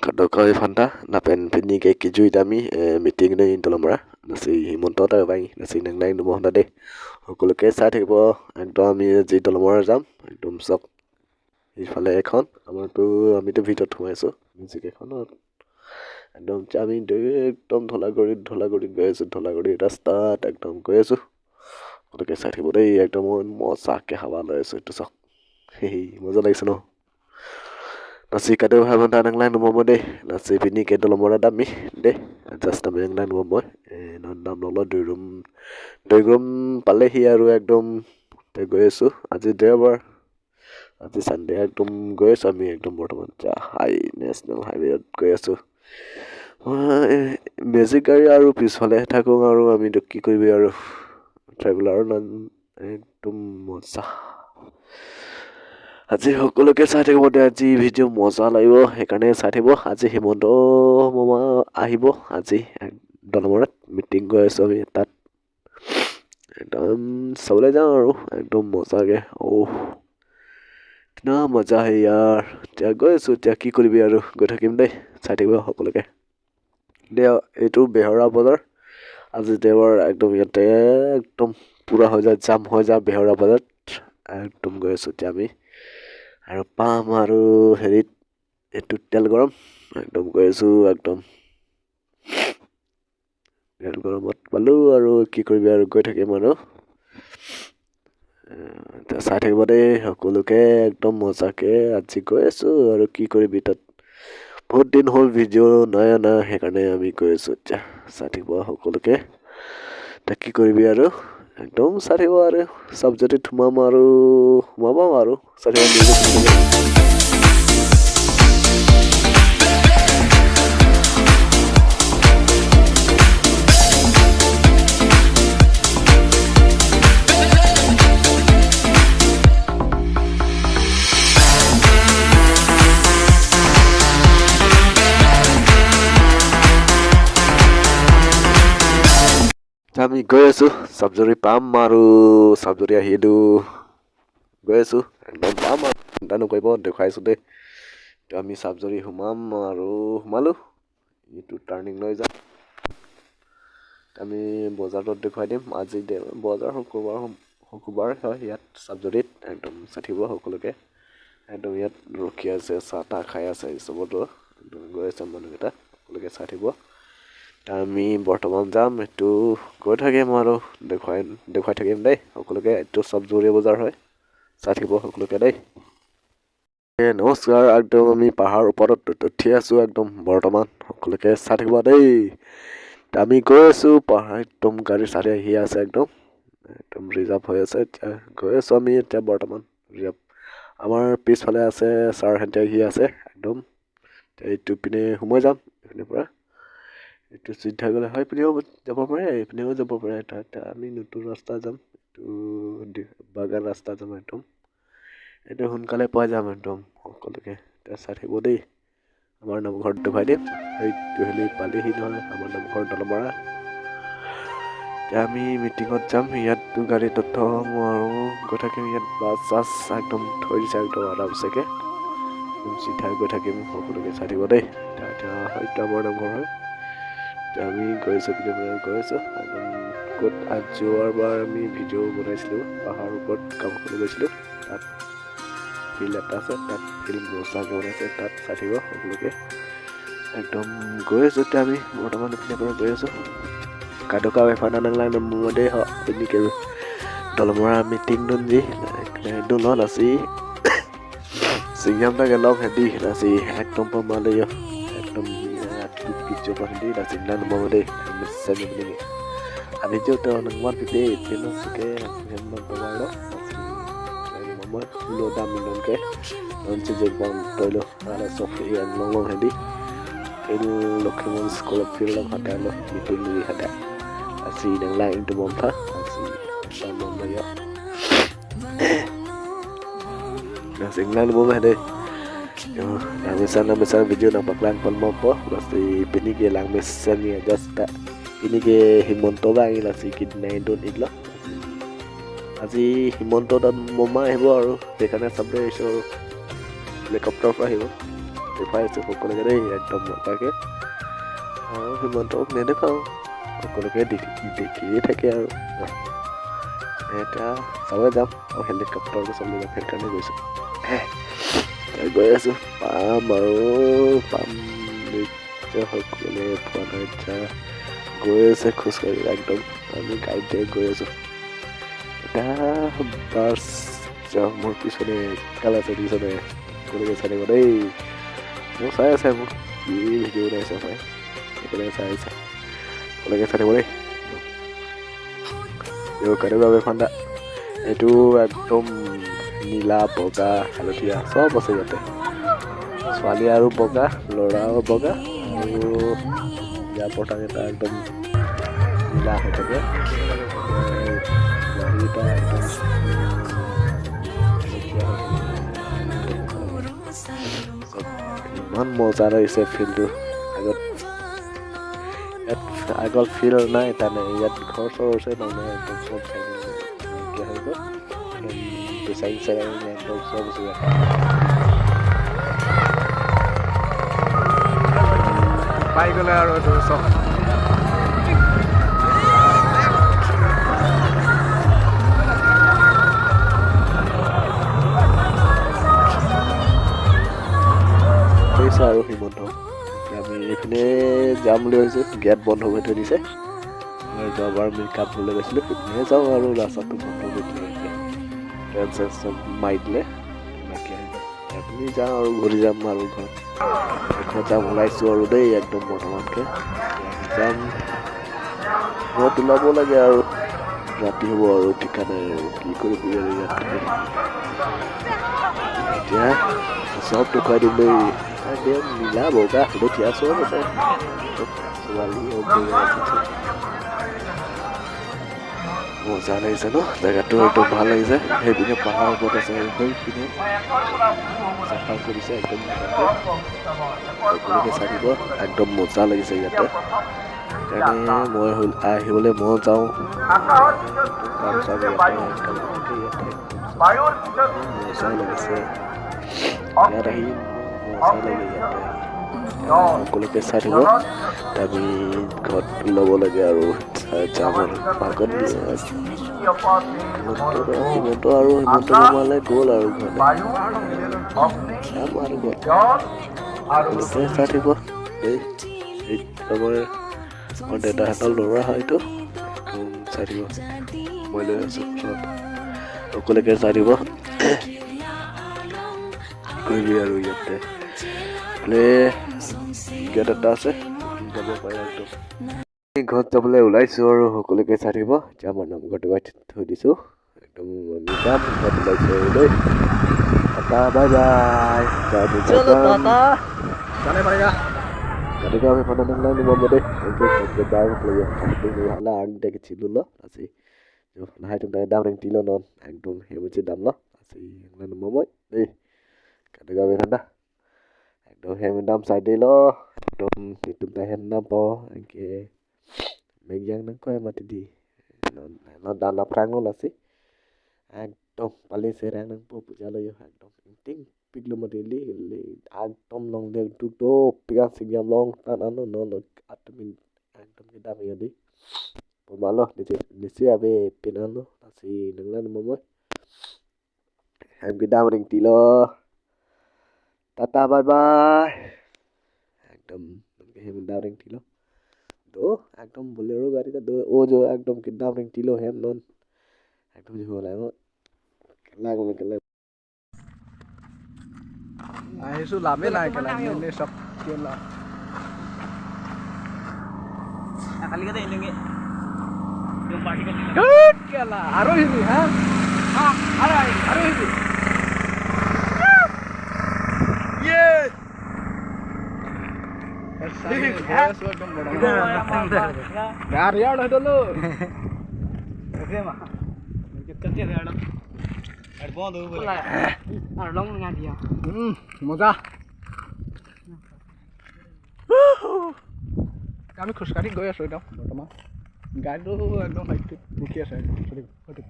Kado kau fanta napen pini ke kijui dami meeting nei dolomora nasi himonto ta bai nasi nang nang dumo handa de সকলোকে চাই থাকিব একদম আমি যি dolomora যাম একদম সব ইফালে এখন আমাৰতো আমিতো ভিতৰত সোমাইছো মিউজিক এখনত একদম আমি একদম ধলাগুৰি গৈ আছো ধলাগুৰি ৰাস্তাত একদম গৈ আছো সকলোকে চাই থাকিব দেই একদম মজাকে হাৱা লৈ আছো এইটো চাওক মজা লাগিছে ন nasi kado haban tanang lang mo de nasi pini ke dolomora dami de just আমি lang mo boy non dam lo দুই room পালেহি আৰু একদম তে গৈ আছো আজি দেওবাৰ আজি সানডে একদম গৈ আছো আমি একদম বৰ্তমান হাই নেশনেল হাইৱেত গৈ আছো মেজিক গাড়ী আৰু পিছফালে থাকো আৰু আমি কি কৰিবি আৰু ট্ৰেভেলাৰ একদম মজা আজি সকলোকে চাই থাকিব দে আজি ভিডিঅ' মজা লাগিব সেইকাৰণে চাই থাকিব আজি হিমন্ত মামা আহিব আজি dolomora মিটিং গৈ আছো আমি তাত একদম চাবলৈ যাওঁ আৰু একদম মজাকে না মজা হে यार এতিয়া গৈ আছো এতিয়া কি কৰিবি আৰু গৈ থাকিম দেই চাই থাকিব সকলোকে দে এইটো বেহৰা বজাৰ আজি দেওবাৰ একদম ইয়াতে একদম পুৰা হৈ যায় জাম হৈ যায় বেহৰা বজাৰত একদম গৈ আছো এতিয়া আমি আৰু পাম আৰু হেৰিত এইটো তেল গৰম একদম গৈ আছো একদম তেল গৰমত পালো আৰু কি কৰিবি আৰু গৈ থাকিম আৰু চাই থাকিব দেই সকলোকে একদম মজাকে আজি গৈ আছো আৰু কি কৰিবি তাত বহুত দিন হ'ল ভিডিঅ' নাই অনা সেইকাৰণে আমি গৈ আছো এতিয়া চাই থাকিব সকলোকে তাক কি কৰিবি আৰু একদম চাই থাকিব আৰু চব যদি সোমাম আৰু সোমাম আৰু চাই থাকিব আমি গৈ আছো সাবজৰি পাম আৰু সাবজৰি আহিলো গৈ আছো একদম পাম আৰু চিন্তা নকৰিব দেখাইছো দেই তো আমি সাবজৰি সোমাম আৰু সোমালো এইটো টাৰ্ণিং লৈ যাম আমি বজাৰত দেখুৱাই দিম আজি বজাৰ শুকুৰবাৰ হয় ইয়াত সাবজৰিত একদম চাঠিব সকলোকে একদম ইয়াত ৰখি আছে চাহ তাহ খাই আছে চবতো গৈ আছে মানুহকেইটা সকলোকে চাঠিব আমি বৰ্তমান যাম এইটো গৈ থাকিম আৰু দেখুৱাই থাকিম দেই সকলোকে এইটো সাবজৰি বজাৰ হয় চাই থাকিব সকলোকে দেই নমস্কাৰ একদম আমি পাহাৰ ওপৰত উঠি আছো একদম বৰ্তমান সকলোকে চাই থাকিব দেই আমি গৈ আছো পাহাৰ একদম গাড়ী চাৰি আহি আছে একদম ৰিজাৰ্ভ হৈ আছে এতিয়া গৈ আছো আমি এতিয়া বৰ্তমান ৰিজাৰ্ভ আমাৰ পিছফালে আছে ছাৰ হেঁতে আহি আছে একদম এইটো পিনে সোমাই যাম এইপিনৰ পৰা এইটো চিধা গ'লে হয় পিনেও যাব পাৰে এইপিনেও যাব পাৰে এটা আমি নতুন ৰাস্তা যাম এইটো বাগান ৰাস্তা যাম একদম এইটো সোনকালে পোৱা যাম একদম সকলোকে এতিয়া চাই থাকিব দেই আমাৰ নামঘৰত দেখুৱাই দিম এইটো হেলি পালেহি নহয় আমাৰ নামঘৰ dolomora এতিয়া আমি মিটিঙত যাম ইয়াত গাড়ী থ'ম আৰু গৈ থাকিম ইয়াত বাছ চাছ একদম থৈ দিছে একদম আৰামছেকে একদম চিধা গৈ থাকিম সকলোকে চাই থাকিব দেই এতিয়া হয়তো আমাৰ নামঘৰ হয় আমি গৈ আছো গৈ আছো একদম ক'ত যোৱাবাৰ আমি ভিডিঅ' বনাইছিলোঁ পাহাৰৰ ওপৰত কাম কৰি গৈছিলোঁ তাত ফিল্ড এটা আছে তাত ফিল্ম মজাকে বনাইছে তাত চাই থাকিব সকলোকে একদম গৈ আছো এতিয়া আমি বৰ্তমান এইপিনে পৰা গৈ আছো কাদকা এফানা নাংলা নম্বৰতে পিনিকে dolomora মিটিং দুনজি একদম লল আছে সিংহাম তাকে লগ হেদি আছে একদম পমালে একদম video pandi da singlan mo de missen ni ani jo to nang wan pite tino suke hen man pawalo ani mamot lo dam non ke non se je bang toilo ala sofi an long hedi el lokhimon school of film hada lo mitul ni hada asi nang lain tu bom tha asi sama ya na singlan mo hede Namisan video na baklang palmampo pasti pini ke lang mesan ni just ini ke himonto bang ila sikit nai don igla আজি হিমন্ত মমা আহিব আৰু সেইকাৰণে চবে helicopter পৰা আহিব দেখুৱাই আছোঁ সকলোকে দেই একদম মজাকে আৰু হিমন্তক নেদেখাওঁ সকলোকে দেখিয়ে থাকে আৰু এতিয়া চাবলৈ যাম আৰু হেলিকপ্টাৰটো চলি যাম সেইকাৰণে গৈছোঁ গৈ আছোঁ পাম নিশ্চয় সকলোৱে পোৱা নাই এতিয়া গৈ আছে খোজকাঢ়ি একদম আমি গাড়ীতে গৈ আছোঁ এতিয়া বাছ মোৰ পিছনে কালাৰ পিছনে সকলোকে চাই থাকিব দেই মোক চাই আছে মোক কি ভিডিঅ' বনাইছে চাই একেলগে চাই আছে সকলোকে চাই থাকিব দেই কেনেকুৱা ঠাণ্ডা এইটো একদম নীলা বগা হালধীয়া চব আছে ইয়াতে ছোৱালী আৰু বগা ল'ৰাও বগা আৰু ইয়াৰ পতাকাকেইটা একদম নীলা হৈ থাকে গাড়ীকেইটা একদম ইমান মজা লাগিছে ফিল্ডটো আগত ফিল্ড নাই তাৰমানে ইয়াত ঘৰ চৰ আছে তাৰমানে একদম চব নাইকিয়া হৈ গ'ল বিচাৰি একদম চব আছে পাই গ'লে আৰু এইটো চব আৰু হিমন্ত আমি এইপিনে যাম বুলি ভাবিছোঁ গেট বন্ধ কৰি থৈ দিছে যোৱাবাৰ আমি কাপ ধুবলৈ গৈছিলোঁ সেইপিনে যাওঁ আৰু ৰাস্তাটো বন্ধ কৰি দিলে ট্ৰেইন চেঞ্চ চব মাৰি দিলে আপুনি যাওঁ আৰু ঘূৰি যাম আৰু ঘৰত যাম ওলাইছোঁ আৰু দেই একদম বৰ্তমানকৈ যাম ঘৰত ওলাব লাগে আৰু ৰাতি হ'ব আৰু ঠিকানে আৰু কি কৰিব আৰু ইয়াত এতিয়া চব দেখুৱাই দিম দেই নীলা বগা হালধীয়া চব আছে ছোৱালী মজা লাগিছে ন জেগাটো একদম ভাল লাগিছে সেইপিনে পাহাৰ ওপৰত আছে সেইপিনে চাফা কৰিছে একদম সকলোকে চাই দিব একদম মজা লাগিছে ইয়াতে সেইকাৰণে মই আহিবলৈ মই যাওঁ মজা লাগিছে ইয়াত আহি মজা লাগে ইয়াতে সকলোকে চাই থাকিব আমি ঘৰত ল'ব লাগে আৰু যাম আৰু ভাগত হিমন্ত আৰু হিমন্ত মামালে গ'ল আৰু ঘৰলৈ যাম আৰু ঘৰত সকলোকে চাই থাকিব এই আমাৰ দেউতাহঁতৰ ল'ৰা হয় এইটো চাই থাকিব মই লৈ আছোঁ ওচৰত সকলোকে চাই দিব কৰিবি আৰু ইয়াতে গেট এটা আছে যাব পাৰে একদম ঘৰত যাবলৈ ওলাইছোঁ আৰু সকলোকে চাই থাকিব এতিয়া আমাৰ নামঘৰটো থৈ দিছোঁ একদম আমি যাম ঘৰত ওলাইছোঁ আৰু দেই tata bye bye Ketika kami pada nang di mobil deh, oke, kita baru keluar. Itu hala anda kecil dulu, asih. Jo, nah itu dari damring tilo non, ekdom hebat sih dam lo, asih. Nang mobil, ketika kami nanda, ekdom hebat dam side lo, ekdom itu tahan nampo, oke. Megang nang kau mati di, non dalam perang lo sih. Ekdom paling serang nang po jalo yo, ekdom penting. Piglo madili atom long leg to pigang sigyam long tan ano no atomin atom kita yadi pemalo disi abe pinano asi nanglan momo ham kita ring tilo tata bye bye ekdom ham kita ring tilo do ekdom bolero gari ka do o jo ekdom kita ring tilo ham non ekdom jo hola ngo kala আহিছো লাভে নাই কেলা এনে সব কেলা খালি কথা ইনগে जो पार्टी का गुड केला आरो हिबी हां आरो हिबी ये ऐसा एकदम बड़ा यार यार हटलो ओके मा कितने यार अरे बहुत हो बोला अरे लॉन्ग लगा दिया मजा আমি খোজকাঢ়ি গৈ আছোঁ একদম বৰ্তমান গাড়ীটো একদম হাইটত ৰখি আছে একদম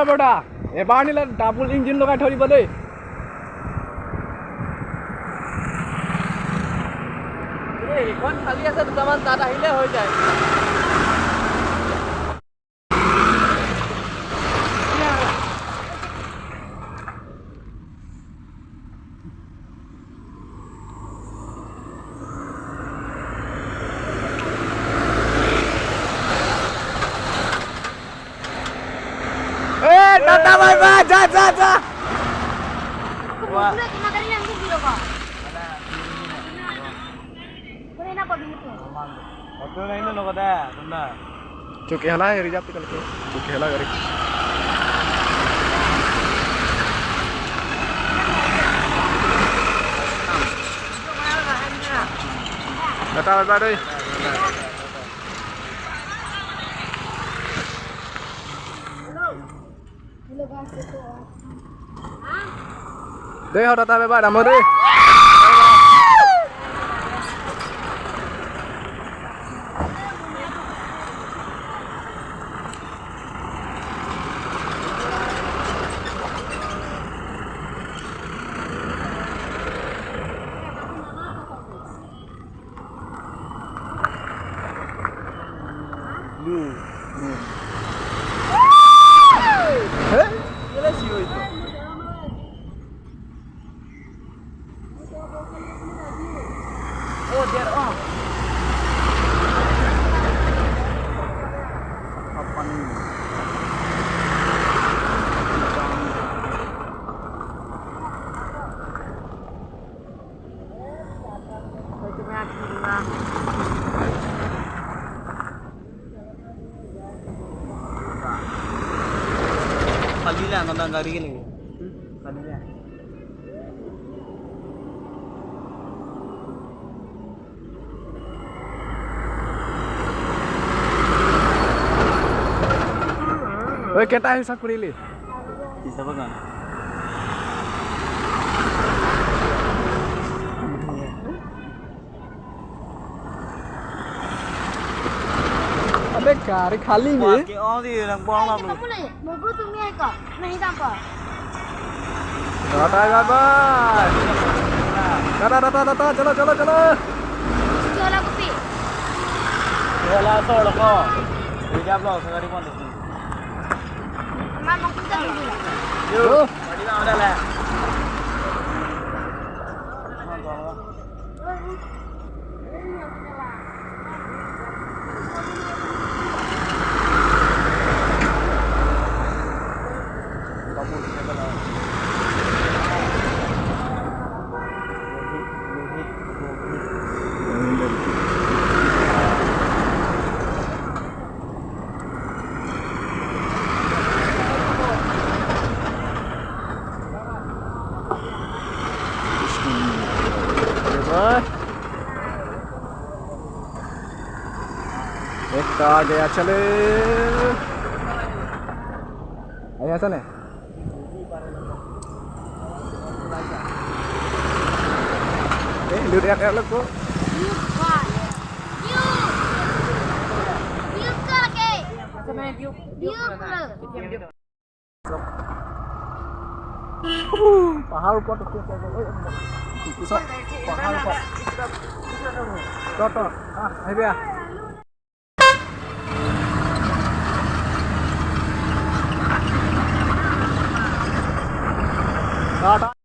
বড়া এবাৰ নিলে ডাবল ইঞ্জিন লগাই থৈ দিব দেই এইখন খালি আছে দুটামান তাত আহিলে হৈ যায় Tata bye bye, ja. Wah. Cuki hala reserve kali ke. Cuki hala gari. Tata bye bye deh. Đây họ tata bye bye đám đi. Oh, they're off. Kali lah, nggak gari gini. Kali lah. Oi, kita hisap kurili. Hisap apa kan? अबे गाड़ी खाली है के और ये रंग ball आप लोग मोगू तुम ये का नहीं दापा टाटा बाय बाय टाटा चलो चलो कुपी चला छोड़ को रिजर्व लो गाड़ी कौन देखती मैं मोगू चल यो गाड़ी ना उधर ले एक तो आ गया चले ऐसा नहीं lihat lihat ko pahal ko to pisau pahal ko to ayo ya Tata.